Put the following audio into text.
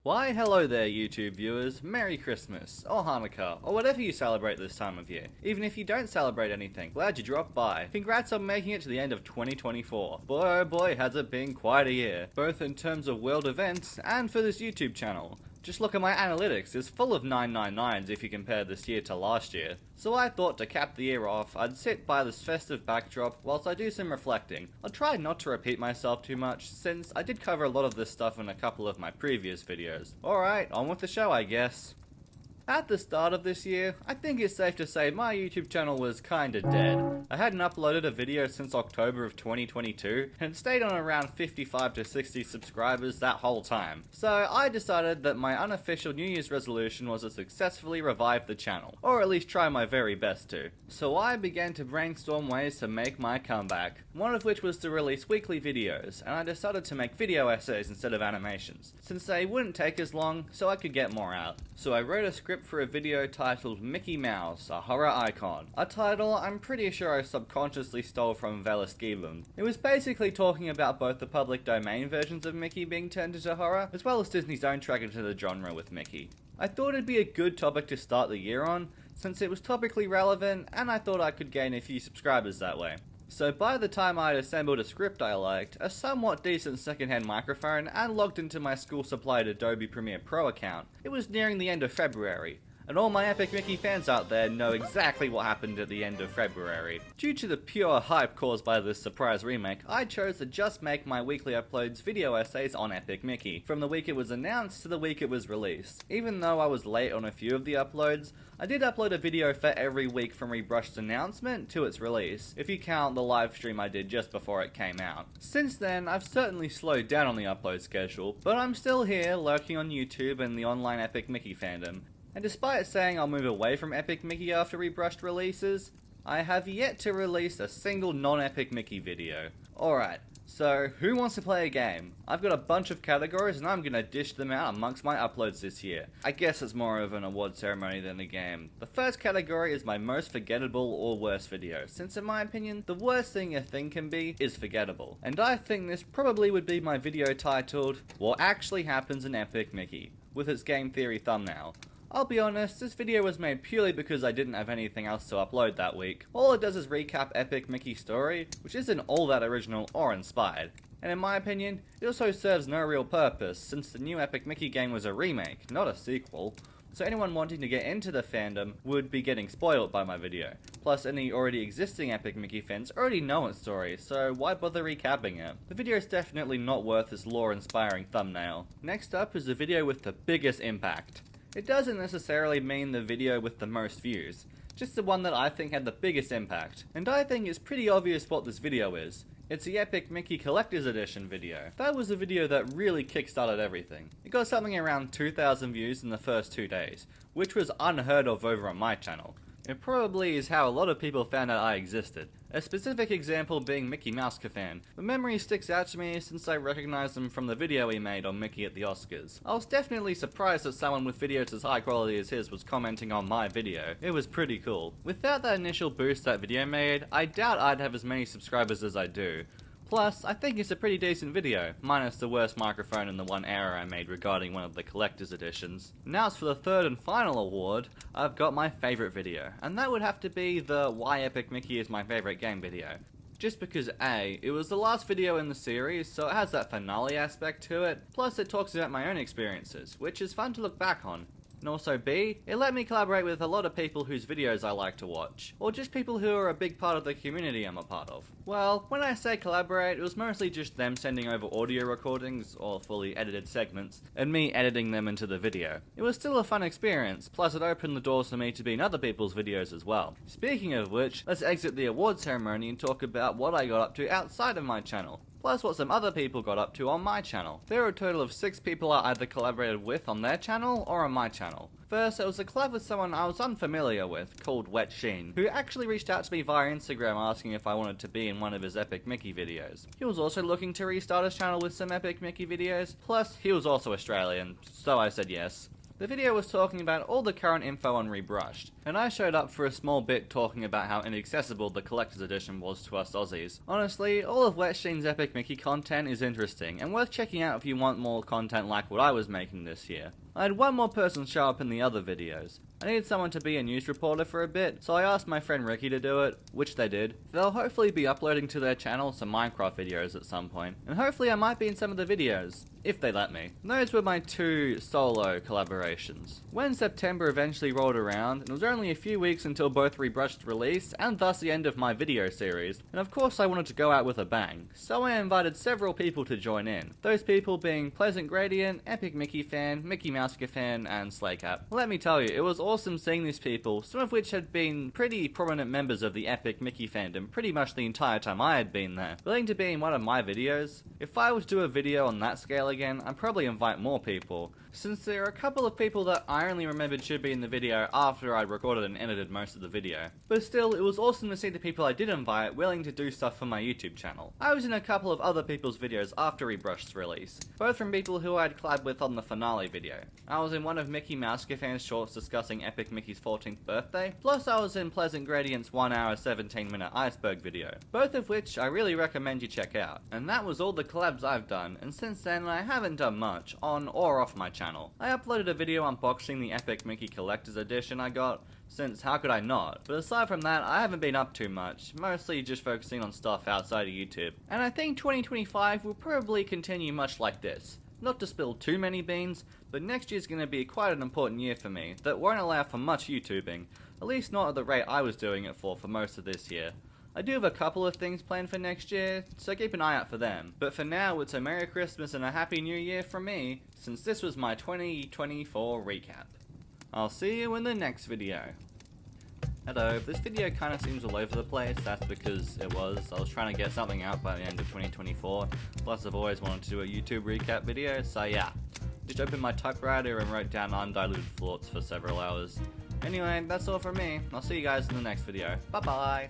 Why hello there YouTube viewers, Merry Christmas, or Hanukkah, or whatever you celebrate this time of year. Even if you don't celebrate anything, glad you dropped by. Congrats on making it to the end of 2024. Boy oh boy has it been quite a year, both in terms of world events and for this YouTube channel. Just look at my analytics, it's full of 999s if you compare this year to last year. So I thought to cap the year off, I'd sit by this festive backdrop whilst I do some reflecting. I'll try not to repeat myself too much, since I did cover a lot of this stuff in a couple of my previous videos. Alright, on with the show I guess. At the start of this year, I think it's safe to say my YouTube channel was kinda dead. I hadn't uploaded a video since October of 2022, and it stayed on around 55 to 60 subscribers that whole time. So I decided that my unofficial New Year's resolution was to successfully revive the channel, or at least try my very best to. So I began to brainstorm ways to make my comeback, one of which was to release weekly videos, and I decided to make video essays instead of animations, since they wouldn't take as long, so I could get more out. So I wrote a script for a video titled Mickey Mouse, a Horror Icon, a title I'm pretty sure I subconsciously stole from Velasquilum. It was basically talking about both the public domain versions of Mickey being turned into horror, as well as Disney's own track into the genre with Mickey. I thought it'd be a good topic to start the year on, since it was topically relevant, and I thought I could gain a few subscribers that way. So by the time I had assembled a script I liked, a somewhat decent secondhand microphone, and logged into my school supplied Adobe Premiere Pro account, it was nearing the end of February. And all my Epic Mickey fans out there know exactly what happened at the end of February. Due to the pure hype caused by this surprise remake, I chose to just make my weekly uploads video essays on Epic Mickey, from the week it was announced to the week it was released. Even though I was late on a few of the uploads, I did upload a video for every week from Rebrushed's announcement to its release, if you count the live stream I did just before it came out. Since then, I've certainly slowed down on the upload schedule, but I'm still here lurking on YouTube and the online Epic Mickey fandom. And despite saying I'll move away from Epic Mickey after Rebrushed releases, I have yet to release a single non-Epic Mickey video. Alright, so who wants to play a game? I've got a bunch of categories and I'm gonna dish them out amongst my uploads this year. I guess it's more of an award ceremony than a game. The first category is my most forgettable or worst video, since in my opinion, the worst thing a thing can be is forgettable. And I think this probably would be my video titled, What Actually Happens in Epic Mickey, with its game theory thumbnail. I'll be honest, this video was made purely because I didn't have anything else to upload that week. All it does is recap Epic Mickey's story, which isn't all that original or inspired. And in my opinion, it also serves no real purpose, since the new Epic Mickey game was a remake, not a sequel. So anyone wanting to get into the fandom would be getting spoiled by my video. Plus any already existing Epic Mickey fans already know its story, so why bother recapping it? The video is definitely not worth this lore-inspiring thumbnail. Next up is the video with the biggest impact. It doesn't necessarily mean the video with the most views, just the one that I think had the biggest impact. And I think it's pretty obvious what this video is. It's the Epic Mickey Collector's Edition video. That was the video that really kickstarted everything. It got something around 2,000 views in the first 2 days, which was unheard of over on my channel. It probably is how a lot of people found out I existed. A specific example being Mickey Mousecafan. The memory sticks out to me since I recognized him from the video he made on Mickey at the Oscars. I was definitely surprised that someone with videos as high quality as his was commenting on my video. It was pretty cool. Without that initial boost that video made, I doubt I'd have as many subscribers as I do. Plus, I think it's a pretty decent video, minus the worst microphone and the one error I made regarding one of the collector's editions. Now as for the third and final award, I've got my favourite video, and that would have to be the Why Epic Mickey is my favourite game video. Just because A, it was the last video in the series, so it has that finale aspect to it, plus it talks about my own experiences, which is fun to look back on. And also B, it let me collaborate with a lot of people whose videos I like to watch, or just people who are a big part of the community I'm a part of. Well, when I say collaborate, it was mostly just them sending over audio recordings, or fully edited segments, and me editing them into the video. It was still a fun experience, plus it opened the doors for me to be in other people's videos as well. Speaking of which, let's exit the award ceremony and talk about what I got up to outside of my channel. Plus what some other people got up to on my channel. There are a total of 6 people I either collaborated with on their channel or on my channel. First, it was a collab with someone I was unfamiliar with, called Wet Sheen, who actually reached out to me via Instagram asking if I wanted to be in one of his Epic Mickey videos. He was also looking to restart his channel with some Epic Mickey videos, plus he was also Australian, so I said yes. The video was talking about all the current info on Rebrushed, and I showed up for a small bit talking about how inaccessible the collector's edition was to us Aussies. Honestly, all of Wetstein's Epic Mickey content is interesting and worth checking out if you want more content like what I was making this year. I had one more person show up in the other videos. I needed someone to be a news reporter for a bit, so I asked my friend Ricky to do it, which they did. They'll hopefully be uploading to their channel some Minecraft videos at some point, and hopefully I might be in some of the videos, if they let me. Those were my 2 solo collaborations. When September eventually rolled around, it was only a few weeks until both Rebrushed released, and thus the end of my video series, and of course I wanted to go out with a bang, so I invited several people to join in. Those people being Pleasant Gradient, Epic Mickey Fan, Mickey Mouseka Fan, and Slaycap. Let me tell you, it was awesome seeing these people, some of which had been pretty prominent members of the Epic Mickey fandom pretty much the entire time I had been there, willing to be in one of my videos. If I was to do a video on that scale again, I'd probably invite more people, since there are a couple of people that I only remembered should be in the video after I'd recorded and edited most of the video. But still, it was awesome to see the people I did invite willing to do stuff for my YouTube channel. I was in a couple of other people's videos after Rebrushed's release, both from people who I'd collabed with on the finale video. I was in one of Mickey Mouseka Fan's shorts discussing Epic Mickey's 14th birthday, plus I was in Pleasant Gradient's 1 hour 17 minute iceberg video, both of which I really recommend you check out. And that was all the collabs I've done, and since then I haven't done much, on or off my channel. I uploaded a video unboxing the Epic Mickey Collector's Edition I got, since how could I not? But aside from that, I haven't been up too much, mostly just focusing on stuff outside of YouTube. And I think 2025 will probably continue much like this. Not to spill too many beans, but next year's going to be quite an important year for me that won't allow for much YouTubing, at least not at the rate I was doing it for most of this year. I do have a couple of things planned for next year, so keep an eye out for them. But for now, it's a Merry Christmas and a Happy New Year from me, since this was my 2024 recap. I'll see you in the next video. Hello, if this video kind of seems all over the place, that's because it was. I was trying to get something out by the end of 2024, plus I've always wanted to do a YouTube recap video, so yeah. Just opened my typewriter and wrote down undiluted thoughts for several hours. Anyway, that's all from me. I'll see you guys in the next video. Bye bye!